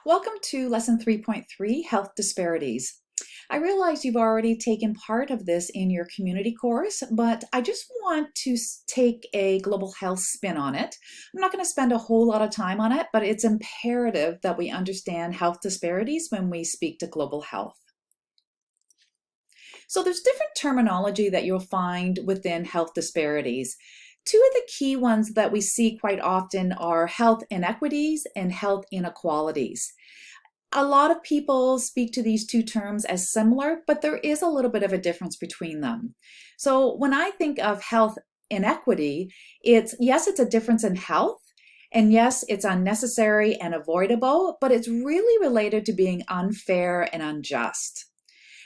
Welcome to Lesson 3.3, Health Disparities. I realize you've already taken part of this in your community course, but I just want to take a global health spin on it. I'm not going to spend a whole lot of time on it, but it's imperative that we understand health disparities when we speak to global health. So there's different terminology that you'll find within health disparities. Two of the key ones that we see quite often are health inequities and health inequalities. A lot of people speak to these two terms as similar, but there is a little bit of a difference between them. So when I think of health inequity, yes, it's a difference in health, and yes, it's unnecessary and avoidable, but it's really related to being unfair and unjust.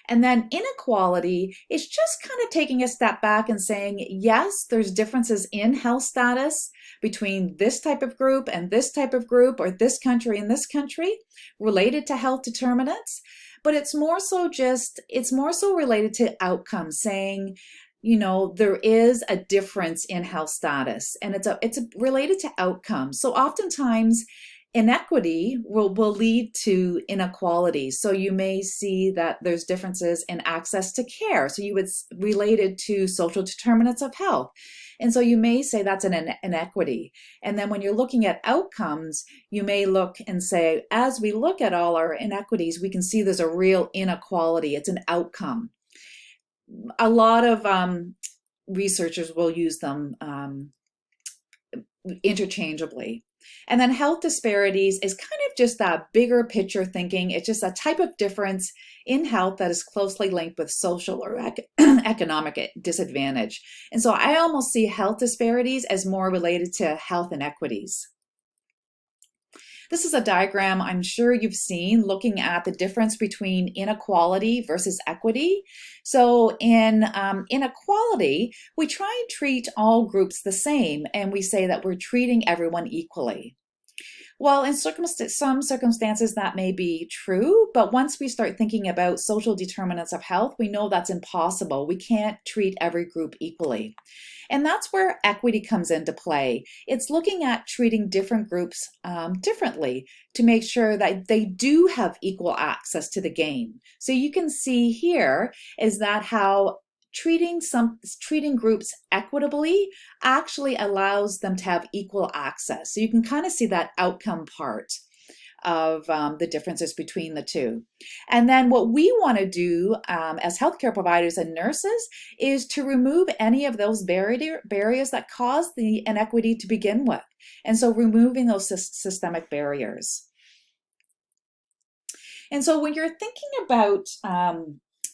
And then inequality is just kind of taking a step back and saying, yes, there's differences in health status between this type of group and this type of group, or this country and this country, related to health determinants. But it's more so related to outcomes, saying, there is a difference in health status, and it's related to outcomes. So oftentimes inequity will lead to inequality. So you may see that there's differences in access to care. So you would relate it to social determinants of health. And so you may say that's an inequity. And then when you're looking at outcomes, you may look and say, as we look at all our inequities, we can see there's a real inequality. It's an outcome. A lot of researchers will use them interchangeably. And then health disparities is kind of just that bigger picture thinking. It's just a type of difference in health that is closely linked with social or economic disadvantage. And so I almost see health disparities as more related to health inequities. This is a diagram I'm sure you've seen looking at the difference between inequality versus equity. So in inequality, we try and treat all groups the same, and we say that we're treating everyone equally. Well, in some circumstances that may be true, but once we start thinking about social determinants of health, we know that's impossible. We can't treat every group equally. And that's where equity comes into play. It's looking at treating different groups differently to make sure that they do have equal access to the game. So you can see here is that how treating groups equitably actually allows them to have equal access. So you can kind of see that outcome part of the differences between the two. And then what we want to do as healthcare providers and nurses is to remove any of those barriers that cause the inequity to begin with. And so removing those systemic barriers. And so when you're thinking about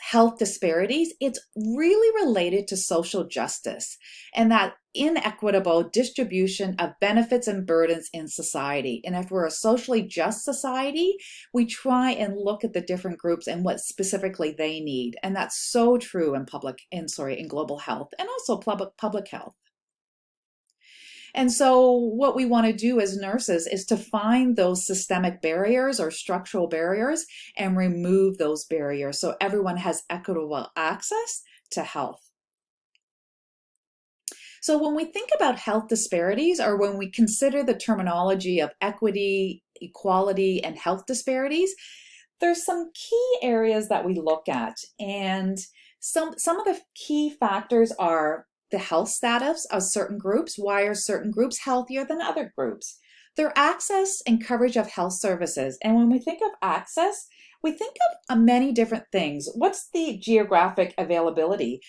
health disparities, it's really related to social justice and that inequitable distribution of benefits and burdens in society. And if we're a socially just society, we try and look at the different groups and what specifically they need. And that's so true in global health and also public health. And so what we want to do as nurses is to find those systemic barriers or structural barriers and remove those barriers so everyone has equitable access to health. So when we think about health disparities, or when we consider the terminology of equity, equality, and health disparities, there's some key areas that we look at. And some of the key factors are the health status of certain groups. Why are certain groups healthier than other groups? Their access and coverage of health services. And when we think of access, we think of many different things. What's the geographic availability?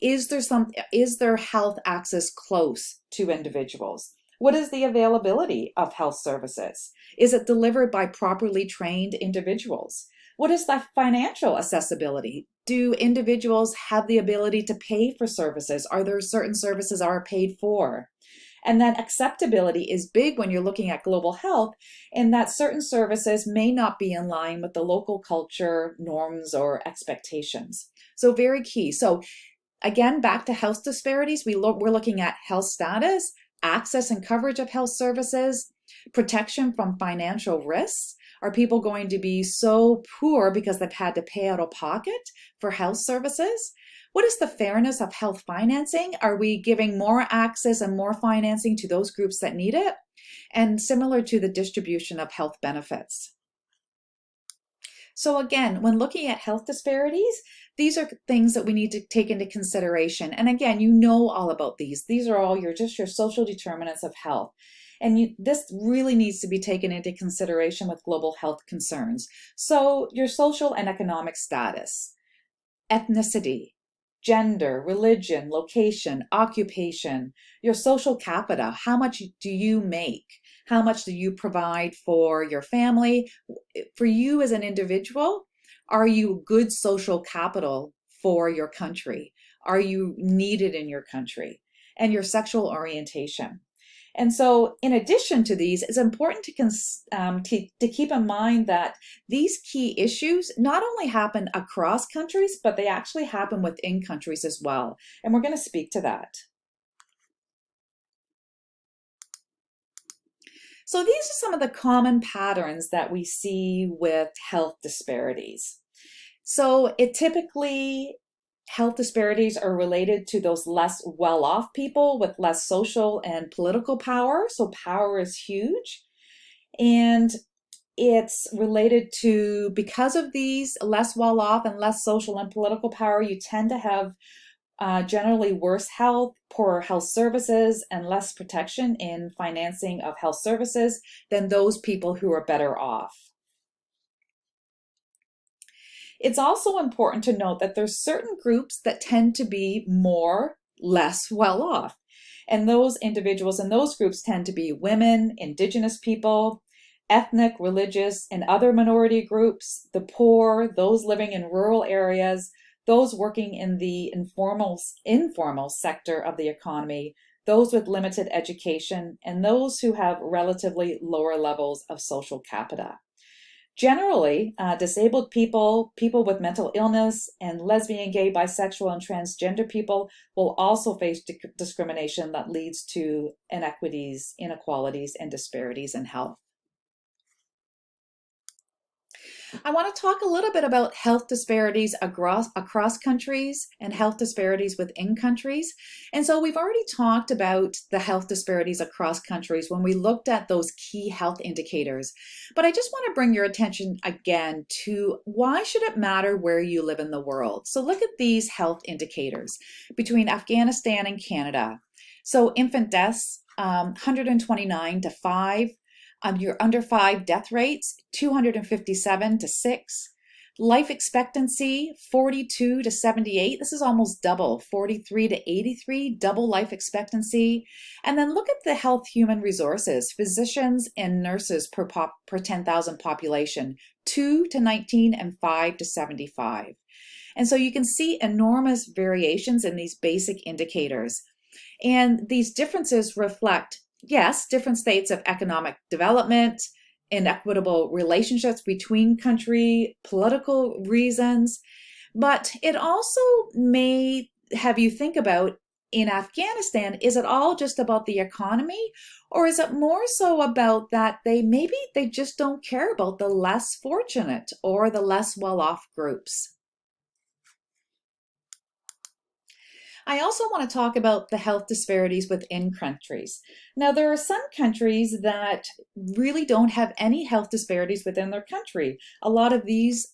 Is there health access close to individuals? What is the availability of health services? Is it delivered by properly trained individuals? What is the financial accessibility? Do individuals have the ability to pay for services? Are there certain services are paid for? And then acceptability is big when you're looking at global health, in that certain services may not be in line with the local culture, norms, or expectations. So very key. So again, back to health disparities, we're looking at health status, access and coverage of health services, protection from financial risks. Are people going to be so poor because they've had to pay out of pocket for health services? What is the fairness of health financing? Are we giving more access and more financing to those groups that need it? And similar to the distribution of health benefits. So again, when looking at health disparities, these are things that we need to take into consideration. And again, you know all about these. These are all just your social determinants of health. And this really needs to be taken into consideration with global health concerns. So your social and economic status, ethnicity, gender, religion, location, occupation, your social capita, how much do you make? How much do you provide for your family? For you as an individual, are you good social capital for your country? Are you needed in your country? And your sexual orientation. And so, in addition to these, it's important to keep in mind that these key issues not only happen across countries, but they actually happen within countries as well. And we're going to speak to that. So these are some of the common patterns that we see with health disparities. So it typically, health disparities are related to those less well-off people with less social and political power. So power is huge. And it's related to, because of these less well-off and less social and political power, you tend to have generally worse health, poorer health services, and less protection in financing of health services than those people who are better off. It's also important to note that there's certain groups that tend to be less well off. And those individuals and those groups tend to be women, Indigenous people, ethnic, religious, and other minority groups, the poor, those living in rural areas, those working in the informal sector of the economy, those with limited education, and those who have relatively lower levels of social capita. Generally, disabled people, people with mental illness, and lesbian, gay, bisexual, and transgender people will also face discrimination that leads to inequities, inequalities, and disparities in health. I want to talk a little bit about health disparities across countries and health disparities within countries. And so we've already talked about the health disparities across countries when we looked at those key health indicators. But I just want to bring your attention again to, why should it matter where you live in the world? So look at these health indicators between Afghanistan and Canada. So infant deaths, 129 to 5. Your under 5 death rates, 257 to 6. Life expectancy, 42 to 78. This is almost double, 43 to 83, double life expectancy. And then look at the health human resources, physicians and nurses per 10,000 population, 2 to 19 and 5 to 75. And so you can see enormous variations in these basic indicators. And these differences reflect, yes, different states of economic development, inequitable relationships between country, political reasons, but it also may have you think about, in Afghanistan, is it all just about the economy, or is it more so about that maybe they just don't care about the less fortunate or the less well-off groups? I also want to talk about the health disparities within countries. Now, there are some countries that really don't have any health disparities within their country. A lot of these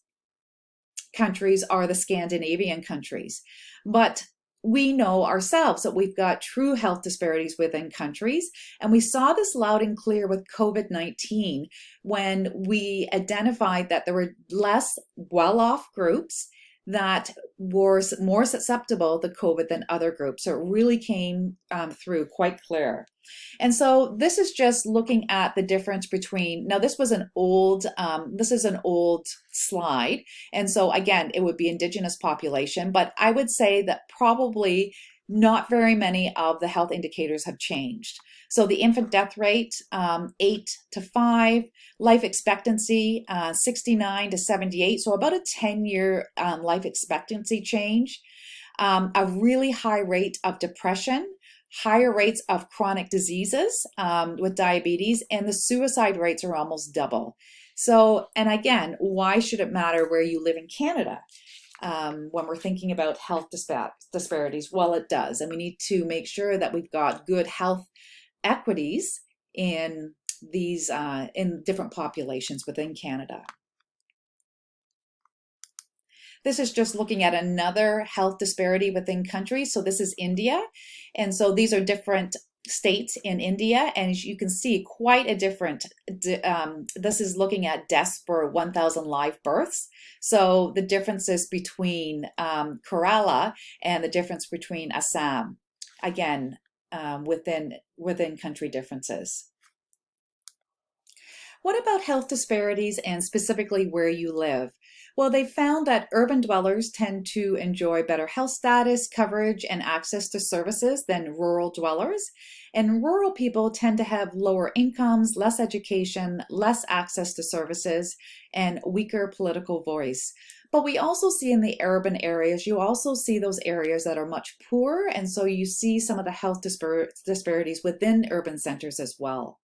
countries are the Scandinavian countries. But we know ourselves that we've got true health disparities within countries. And we saw this loud and clear with COVID-19 when we identified that there were less well-off groups that were more susceptible to COVID than other groups. So it really came through quite clear. And so this is just looking at the difference between, now this is an old slide. And so again, it would be Indigenous population, but I would say that probably not very many of the health indicators have changed. So the infant death rate, 8 to 5, life expectancy, 69 to 78. So about a 10-year life expectancy change, a really high rate of depression, higher rates of chronic diseases with diabetes, and the suicide rates are almost double. So, and again, why should it matter where you live in Canada? When we're thinking about health disparities? Well, it does. And we need to make sure that we've got good health equities in these in different populations within Canada. This is just looking at another health disparity within countries. So this is India. And so these are different states in India, and you can see quite a different, this is looking at deaths per 1,000 live births. So the differences between Kerala and the difference between Assam, again, within country differences. What about health disparities and specifically where you live? Well, they found that urban dwellers tend to enjoy better health status, coverage, and access to services than rural dwellers. And rural people tend to have lower incomes, less education, less access to services, and weaker political voice. But we also see in the urban areas, you also see those areas that are much poorer. And so you see some of the health disparities within urban centers as well.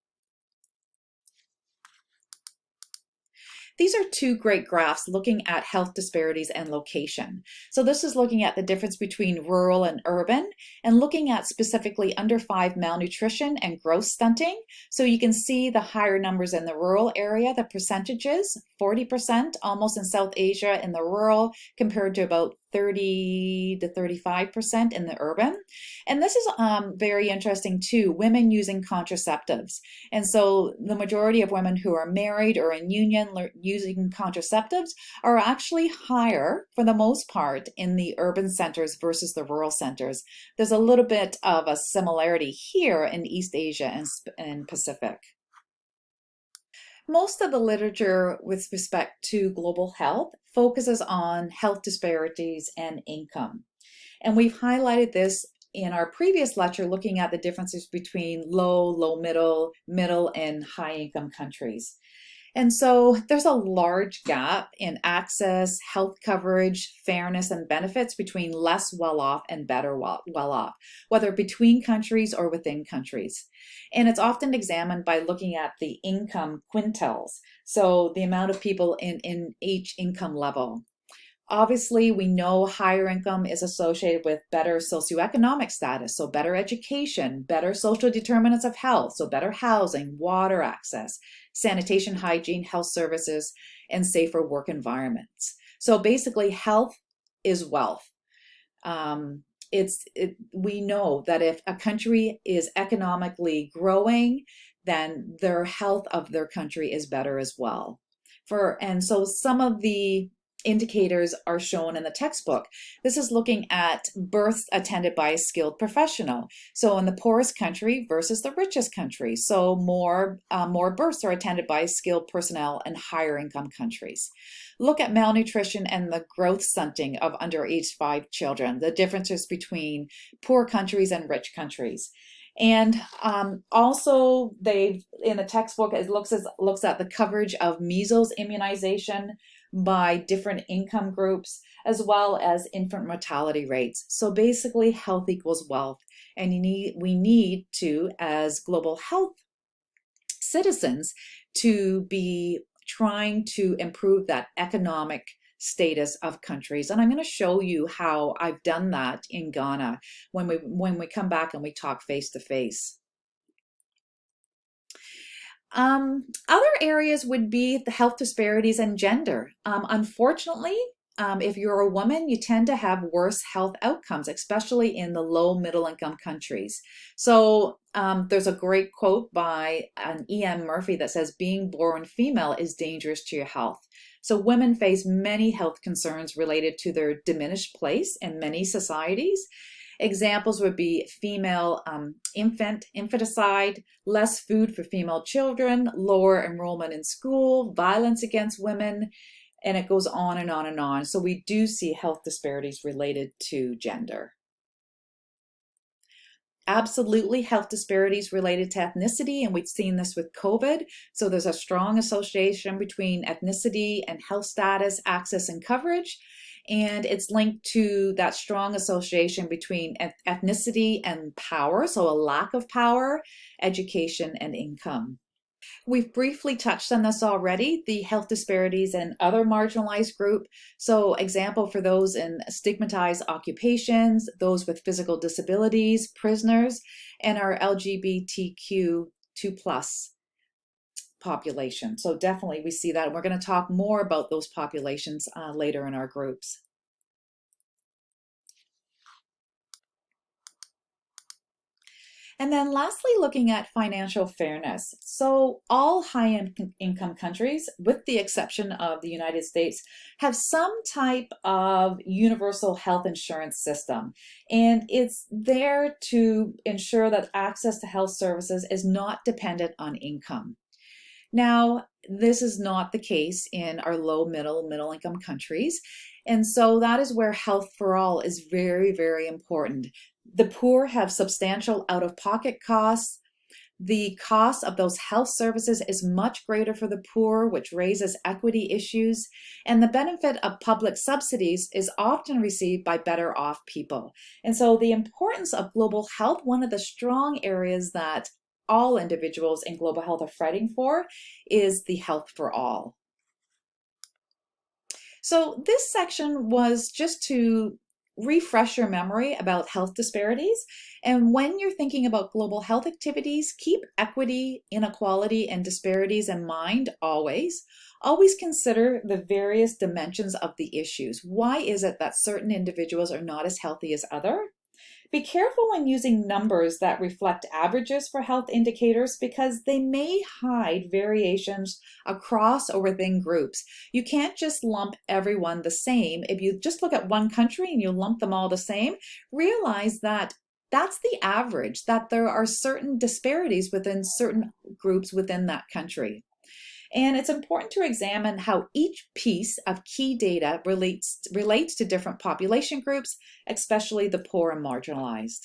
These are two great graphs looking at health disparities and location. So this is looking at the difference between rural and urban and looking at specifically under 5 malnutrition and growth stunting. So you can see the higher numbers in the rural area, the percentages, 40% almost in South Asia in the rural compared to about 30 to 35% in the urban. And this is very interesting too, women using contraceptives. And so the majority of women who are married or in union using contraceptives are actually higher for the most part in the urban centers versus the rural centers. There's a little bit of a similarity here in East Asia and Pacific. Most of the literature with respect to global health focuses on health disparities and income. And we've highlighted this in our previous lecture looking at the differences between low, middle, and high income countries. And so there's a large gap in access, health coverage, fairness, and benefits between less well-off and better well-off, whether between countries or within countries. And it's often examined by looking at the income quintiles, so the amount of people in each income level. Obviously, we know higher income is associated with better socioeconomic status, so better education, better social determinants of health, so better housing, water access, sanitation, hygiene, health services, and safer work environments. So basically, health is wealth. We know that if a country is economically growing, then their health of their country is better as well. And so some of the indicators are shown in the textbook. This is looking at births attended by a skilled professional. So in the poorest country versus the richest country. So more births are attended by skilled personnel in higher income countries. Look at malnutrition and the growth stunting of under age 5 children, the differences between poor countries and rich countries. And also, in the textbook, it looks at the coverage of measles immunization by different income groups, as well as infant mortality rates. So basically, health equals wealth, and we need to, as global health citizens, to be trying to improve that economic status of countries. And I'm going to show you how I've done that in Ghana when we come back and we talk face to face. Other areas would be the health disparities and gender. Unfortunately, if you're a woman, you tend to have worse health outcomes, especially in the low middle income countries. So there's a great quote by an E.M. Murphy that says, being born female is dangerous to your health. So women face many health concerns related to their diminished place in many societies. Examples would be female infanticide, less food for female children, lower enrollment in school, violence against women, and it goes on and on and on. So we do see health disparities related to gender. Absolutely, health disparities related to ethnicity, and we've seen this with COVID. So there's a strong association between ethnicity and health status, access, and coverage. And it's linked to that strong association between ethnicity and power, so a lack of power, education, and income. We've briefly touched on this already, the health disparities in other marginalized group. So example for those in stigmatized occupations, those with physical disabilities, prisoners, and our LGBTQ2+ population. So definitely we see that. And we're going to talk more about those populations later in our groups. And then lastly, looking at financial fairness. So all high income countries, with the exception of the United States, have some type of universal health insurance system. And it's there to ensure that access to health services is not dependent on income. Now, this is not the case in our middle income countries. And so that is where health for all is very, very important. The poor have substantial out of pocket costs. The cost of those health services is much greater for the poor, which raises equity issues. And the benefit of public subsidies is often received by better off people. And so the importance of global health, one of the strong areas that all individuals in global health are fighting for, is the health for all. So this section was just to refresh your memory about health disparities. And when you're thinking about global health activities, keep equity, inequality, and disparities in mind always. Always consider the various dimensions of the issues. Why is it that certain individuals are not as healthy as others? Be careful when using numbers that reflect averages for health indicators because they may hide variations across or within groups. You can't just lump everyone the same. If you just look at one country and you lump them all the same, realize that that's the average, that there are certain disparities within certain groups within that country. And it's important to examine how each piece of key data relates to different population groups, especially the poor and marginalized.